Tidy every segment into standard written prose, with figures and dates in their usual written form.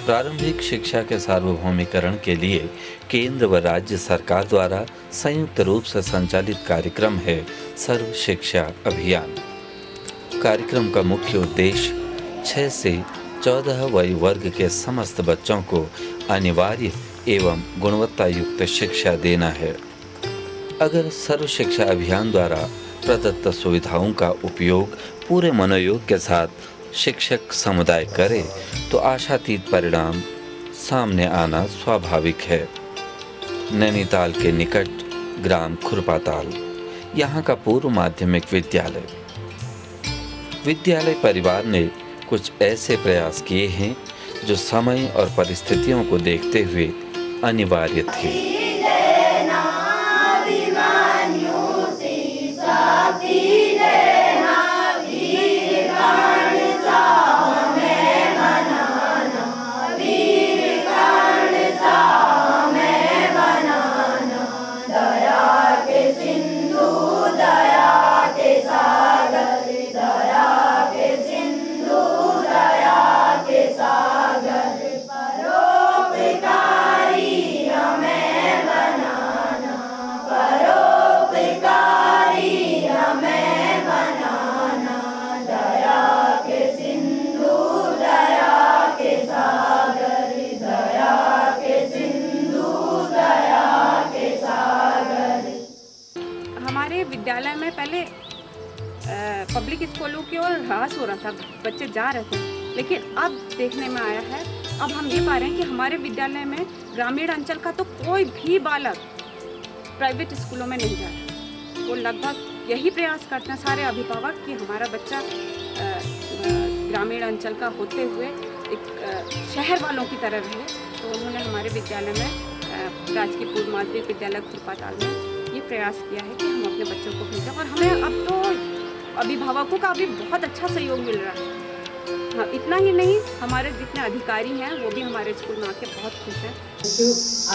प्रारंभिक शिक्षा के सार्वभौमिकरण के लिए केंद्र व राज्य सरकार द्वारा संयुक्त रूप से संचालित कार्यक्रम है सर्व शिक्षा अभियान। कार्यक्रम का मुख्य उद्देश्य 6 से 14 वय वर्ग के समस्त बच्चों को अनिवार्य एवं गुणवत्ता युक्त शिक्षा देना है। अगर सर्व शिक्षा अभियान द्वारा प्रदत्त सुविधाओं का उपयोग पूरे मनोयोग के साथ शिक्षक समुदाय करे तो आशातीत परिणाम सामने आना स्वाभाविक है। नैनीताल के निकट ग्राम खुरपाताल यहाँ का पूर्व माध्यमिक विद्यालय परिवार ने कुछ ऐसे प्रयास किए हैं जो समय और परिस्थितियों को देखते हुए अनिवार्य थे। हमारे विद्यालय में पहले पब्लिक स्कूलों की ओर ह्रास हो रहा था, बच्चे जा रहे थे, लेकिन अब देखने में आया है, अब हम ये पा रहे हैं कि हमारे विद्यालय में ग्रामीण अंचल का तो कोई भी बालक प्राइवेट स्कूलों में नहीं जा रहा। वो लगभग यही प्रयास करते हैं सारे अभिभावक कि हमारा बच्चा ग्रामीण अंचल का होते हुए एक शहर वालों की तरह रहे। तो उन्होंने हमारे विद्यालय में राजकीय पूर्व माध्यमिक विद्यालय खुरपाताल में ये प्रयास किया है कि हम अपने बच्चों को भेजें, और हमें अब तो अभिभावकों का भी बहुत अच्छा सहयोग मिल रहा है। हाँ, इतना ही नहीं, हमारे जितने अधिकारी हैं वो भी हमारे स्कूल में आके बहुत खुश हैं। जो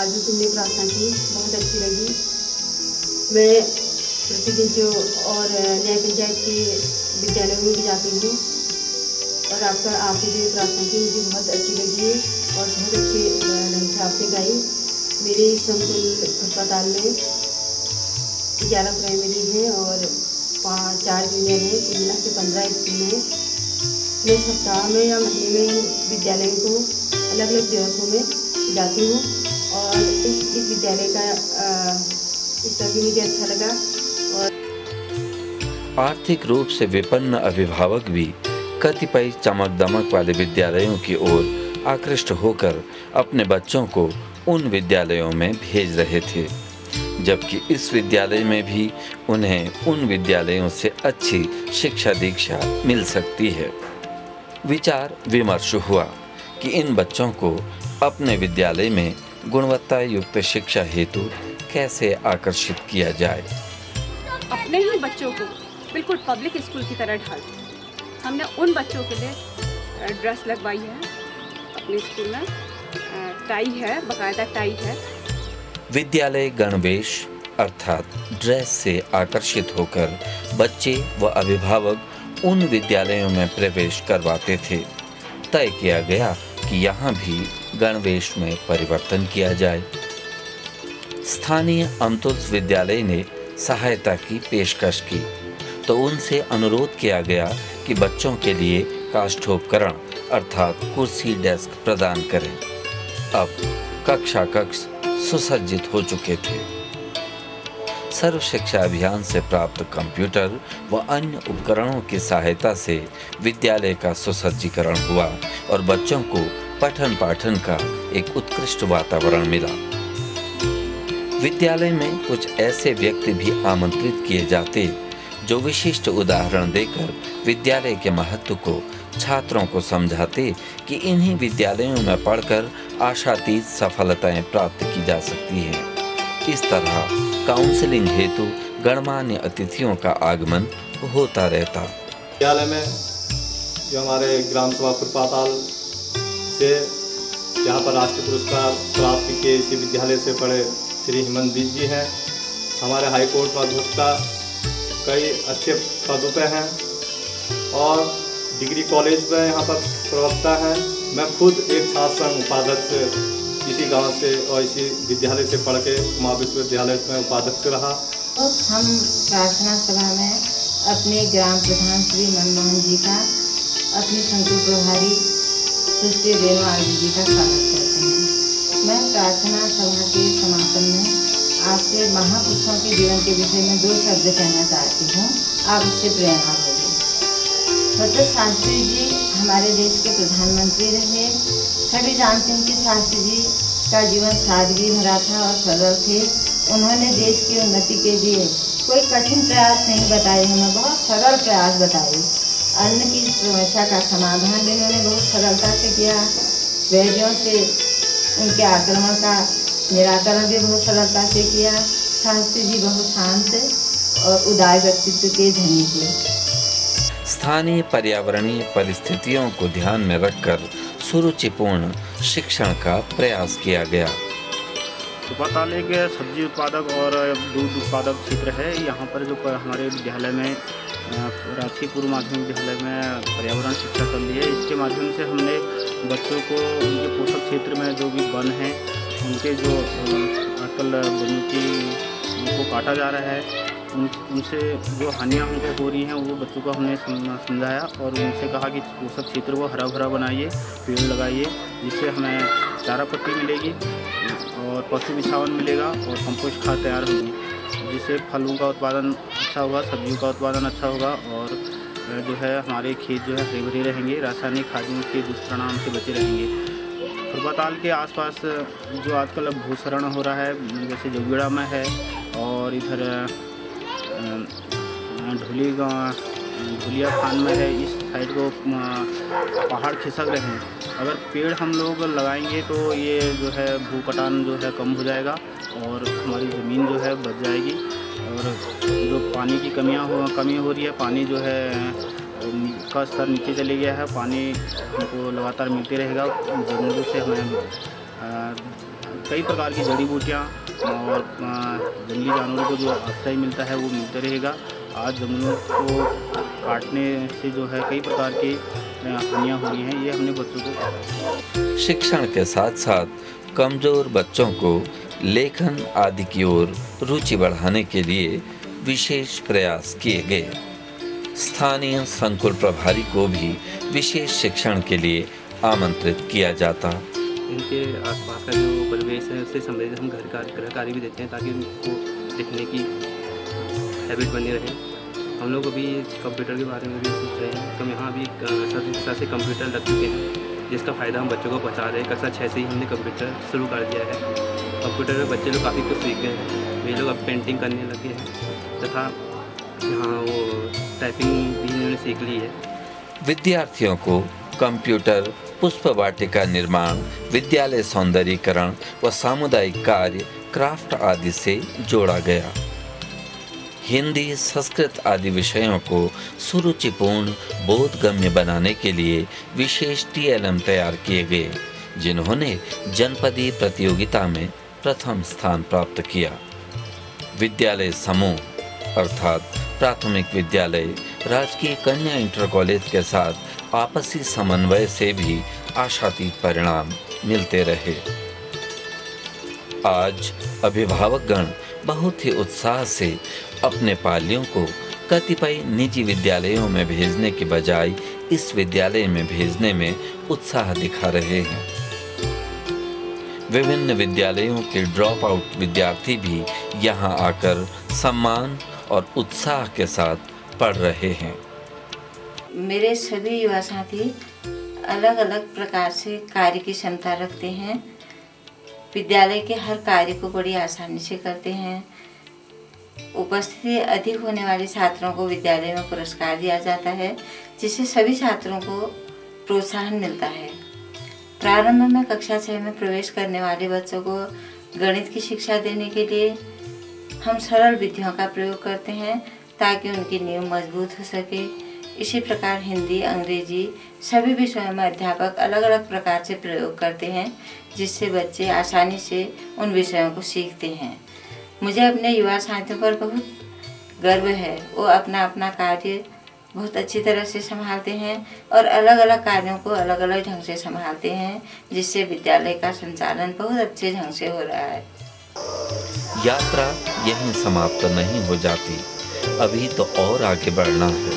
आज जो तुमने प्रार्थना की बहुत अच्छी लगी। मैं प्रतिदिन जो और न्याय पंचायत के विद्यालयों में भी जाती हूँ, और आपने जो प्रार्थना की मुझे बहुत अच्छी लगी है और बहुत अच्छे ढंग से आपने गाई। मेरे संकुल अस्पताल में 11 प्राइमरी है और 4 जूनियर है, कुल मिला के 15 स्कूल हैं। मैं सप्ताह में या महीने में विद्यालयों को अलग अलग दिवसों में जाती हूँ, और इस विद्यालय का स्तर भी मुझे अच्छा लगा। और आर्थिक रूप से विपन्न अभिभावक भी कतिपय चमक दमक वाले विद्यालयों की ओर आकृष्ट होकर अपने बच्चों को उन विद्यालयों में भेज रहे थे, जबकि इस विद्यालय में भी उन्हें उन विद्यालयों से अच्छी शिक्षा दीक्षा मिल सकती है। विचार विमर्श हुआ कि इन बच्चों को अपने विद्यालय में गुणवत्ता युक्त शिक्षा हेतु कैसे आकर्षित किया जाए। अपने ही बच्चों को बिल्कुल पब्लिक स्कूल की तरह ढाल हमने उन बच्चों के लिए ड्रेस लगवाई है अपने स्कूल में, टाई है, बाकायदा टाई है। विद्यालय गणवेश अर्थात ड्रेस से आकर्षित होकर बच्चे व अभिभावक उन विद्यालयों में प्रवेश करवाते थे। तय किया गया कि यहाँ भी गणवेश में परिवर्तन किया जाए। स्थानीय अमतुल्स विद्यालय ने सहायता की पेशकश की तो उनसे अनुरोध किया गया कि बच्चों के लिए काष्ठोपकरण अर्थात कुर्सी डेस्क प्रदान करें। अब कक्षा कक्ष सुसज्जित हो चुके थे। सर्व शिक्षा अभियान से प्राप्त कंप्यूटर व अन्य उपकरणों की सहायता से विद्यालय का सुसज्जीकरण हुआ और बच्चों को पठन पाठन का एक उत्कृष्ट वातावरण मिला। विद्यालय में कुछ ऐसे व्यक्ति भी आमंत्रित किए जाते जो विशिष्ट उदाहरण देकर विद्यालय के महत्व को छात्रों को समझाते कि इन्हीं विद्यालयों में पढ़कर आशातीत सफलताएं प्राप्त की जा सकती हैं। इस तरह काउंसलिंग हेतु गणमान्य अतिथियों का आगमन होता रहता। विद्यालय में जो हमारे ग्राम सभा खुरपाताल से यहाँ पर राष्ट्रीय पुरस्कार प्राप्त किए इसी विद्यालय से पढ़े श्री हेमंतदीप जी हैं। हमारे हाईकोर्ट में अधिवक्ता कई अच्छे पदों पे हैं और डिग्री कॉलेज में यहाँ पर प्रवक्ता हैं। मैं खुद एक छात्र संघ उपाध्यक्ष इसी गांव से और इसी विद्यालय से पढ़ के उमा विश्वविद्यालय में उपाध्यक्ष रहा। तो हम प्रार्थना सभा में अपने ग्राम प्रधान श्री मनमोहन जी का, अपने संकुल प्रभारी सुश्री रेणु आंटी जी का स्वागत करते हैं। मैं प्रार्थना सभा के समापन में आपसे महापुरुषों के जीवन के विषय में 2 शब्द कहना चाहती हूँ, आप उससे प्रेरणा होगी। भट्ट शास्त्री जी हमारे देश के प्रधानमंत्री रहे। सभी जानते हैं कि शास्त्री जी का जीवन सादगी भरा था और सरल थे। उन्होंने देश की उन्नति के लिए कोई कठिन प्रयास नहीं बताए, हमें बहुत सरल प्रयास बताए। अन्न की समस्या का समाधान भी उन्होंने बहुत सरलता से किया। वैद्यों से उनके आक्रमण का निराकरण भी बहुत सरलता से किया। शास्त्री जी बहुत शांत और उदार व्यक्तित्व के धनी थे। स्थानीय पर्यावरणीय परिस्थितियों को ध्यान में रखकर सुरुचिपूर्ण शिक्षण का प्रयास किया गया। फुरपाताल एक सब्जी उत्पादक और दूध उत्पादक क्षेत्र है। यहाँ पर जो हमारे विद्यालय में राजकीय पूर्व माध्यमिक विद्यालय में पर्यावरण शिक्षा चल रही है, इसके माध्यम से हमने बच्चों को उनके पोषक क्षेत्र में जो भी वन हैं, उनके जो आजकल वनों की उनको काटा जा रहा है, उनसे जो हानियाँ उनको हो रही हैं वो बच्चों को हमने समझाया और उनसे कहा कि पोषक क्षेत्र को हरा भरा बनाइए, पेड़ लगाइए, जिससे हमें चारा पट्टी मिलेगी और पशु बिछावन मिलेगा और कंपोस्ट खाद तैयार होगी, जिससे फलों का उत्पादन अच्छा होगा, सब्जियों का उत्पादन अच्छा होगा और जो है हमारे खेत जो है हरे भरे रहेंगे, रासायनिक खादों के दुष्परिणाम से बचे रहेंगे। फुरपाताल के आसपास जो आजकल भूसरण हो रहा है, जैसे जोगीड़ा में है और इधर ढुलिया खान में है, इस साइड को पहाड़ खिसक रहे हैं। अगर पेड़ हम लोग लगाएंगे तो ये जो है भूकटान जो है कम हो जाएगा और हमारी ज़मीन जो है बच जाएगी और जो पानी की कमी हो रही है, पानी जो है का स्तर नीचे चले गया है, पानी हमको लगातार मिलते रहेगा। जंगलों से हमें कई प्रकार की जड़ी बूटियाँ और जंगली जानवरों को जो आश्रय मिलता है वो मिलता रहेगा। आज जंगलों को काटने से जो है कई प्रकार की हानियाँ हो रही हैं, ये हमने बच्चों को। शिक्षण के साथ साथ कमजोर बच्चों को लेखन आदि की ओर रुचि बढ़ाने के लिए विशेष प्रयास किए गए। स्थानीय संकुल प्रभारी को भी विशेष शिक्षण के लिए आमंत्रित किया जाता। इनके आसपास का जो परिवेश है उससे संबंधित हम गृह कार्य भी देते हैं ताकि उनको लिखने की हैबिट बनी रहे। हम लोग अभी कंप्यूटर के बारे में भी सोच रहे हैं, तो यहाँ भी कक्षा से कंप्यूटर लग चुके हैं, जिसका फ़ायदा हम बच्चों को पहुँचा रहे हैं। कक्षा 6 से ही हमने कंप्यूटर शुरू कर दिया है। कंप्यूटर में बच्चे लोग काफ़ी कुछ सीख गए हैं, वे लोग अब पेंटिंग करने लगे हैं तथा यहाँ वो टाइपिंग भी इन्होंने सीख ली है। विद्यार्थियों को कंप्यूटर, पुष्प वाटिका निर्माण, विद्यालय सौंदर्यीकरण व सामुदायिक कार्य, क्राफ्ट आदि से जोड़ा गया। हिंदी, संस्कृत आदि विषयों को सुरुचिपूर्ण, बोधगम्य बनाने के लिए विशेष TLM तैयार किए गए, जिन्होंने जनपदीय प्रतियोगिता में प्रथम स्थान प्राप्त किया। विद्यालय समूह अर्थात प्राथमिक विद्यालय, राजकीय कन्या इंटर कॉलेज के साथ आपसी समन्वय से भी आशातीत परिणाम मिलते रहे। आज अभिभावकगण बहुत ही उत्साह से अपने पालियों को कतिपय निजी विद्यालयों में भेजने के बजाय इस विद्यालय में भेजने में उत्साह दिखा रहे हैं। विभिन्न विद्यालयों के ड्रॉप आउट विद्यार्थी भी यहाँ आकर सम्मान और उत्साह के साथ पढ़ रहे हैं। मेरे सभी युवा साथी अलग अलग प्रकार से कार्य की क्षमता रखते हैं। विद्यालय के हर कार्य को बड़ी आसानी से करते हैं। उपस्थिति अधिक होने वाले छात्रों को विद्यालय में पुरस्कार दिया जाता है, जिससे सभी छात्रों को प्रोत्साहन मिलता है। प्रारंभ में कक्षा 6 में प्रवेश करने वाले बच्चों को गणित की शिक्षा देने के लिए हम सरल विधियों का प्रयोग करते हैं ताकि उनकी नींव मजबूत हो सके। इसी प्रकार हिंदी, अंग्रेजी सभी विषयों में अध्यापक अलग अलग प्रकार से प्रयोग करते हैं, जिससे बच्चे आसानी से उन विषयों को सीखते हैं। मुझे अपने युवा साथियों पर बहुत गर्व है। वो अपना अपना कार्य बहुत अच्छी तरह से संभालते हैं और अलग अलग कार्यों को अलग अलग ढंग से संभालते हैं, जिससे विद्यालय का संचालन बहुत अच्छे ढंग से हो रहा है। यात्रा यहीं समाप्त नहीं हो जाती, अभी तो और आगे बढ़ना है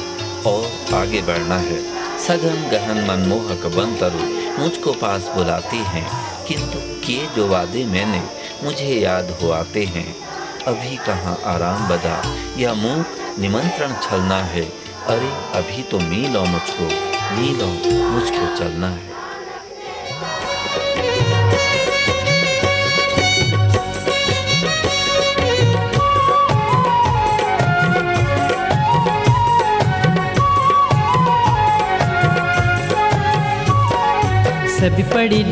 और आगे बढ़ना है। सघन गहन मनमोहक बनतरु मुझको पास बुलाती हैं, किंतु किए जो वादे मैंने मुझे याद हो आते हैं। अभी कहाँ आराम बदा या मुँह निमंत्रण छलना है, अरे अभी तो मिलो मुझको चलना है। सभी पढ़ी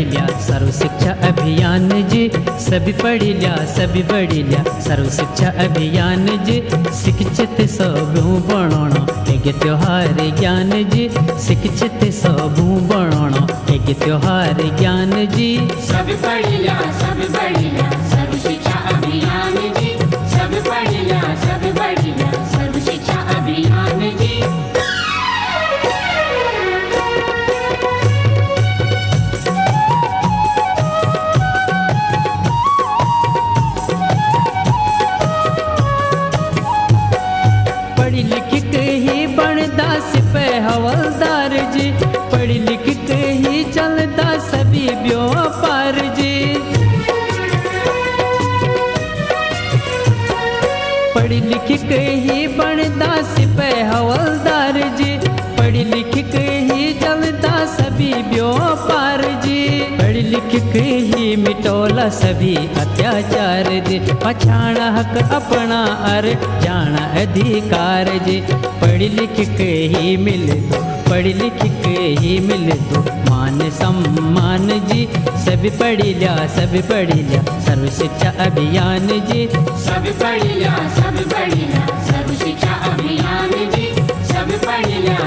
लिया सर्व शिक्षा अभियान जी। सभी पढ़ी लिया सर्व शिक्षा अभियान जी। शिक्षित सबू बणोण एक त्योहार ज्ञान जी। शिक्षित सबू बणोण एक त्योहार ज्ञान जी। सभी पढ़ी लिया सर्व शिक्षा अभियान जी। सभी पढ़ी लिया सर्व शिक्षा अभियान जी। पढ़ी लिख के ही बनदा सिपाही हवलदार जी। पढ़ी लिख के ही चलदा सभी व्यापार जी। पढ़ी लिख के ही बनदा सिपाही हवलदार जी। पढ़ी लिख के ही चलदा सभी व्यापार जी। पढ़ी लिख के ही मिटोला सभी अत्याचार जी। पछाणा हक अपना अर जाना अधिकार जी। पढ़ी लिख के ही मिल दो, पढ़ी लिख के ही मिल दो मान सम्मान जी। सभी पढ़ी लिया सर्व शिक्षा अभियान जी। सभी पढ़ी लिया सर्व शिक्षा अभियान जी। सभी पढ़ी लिया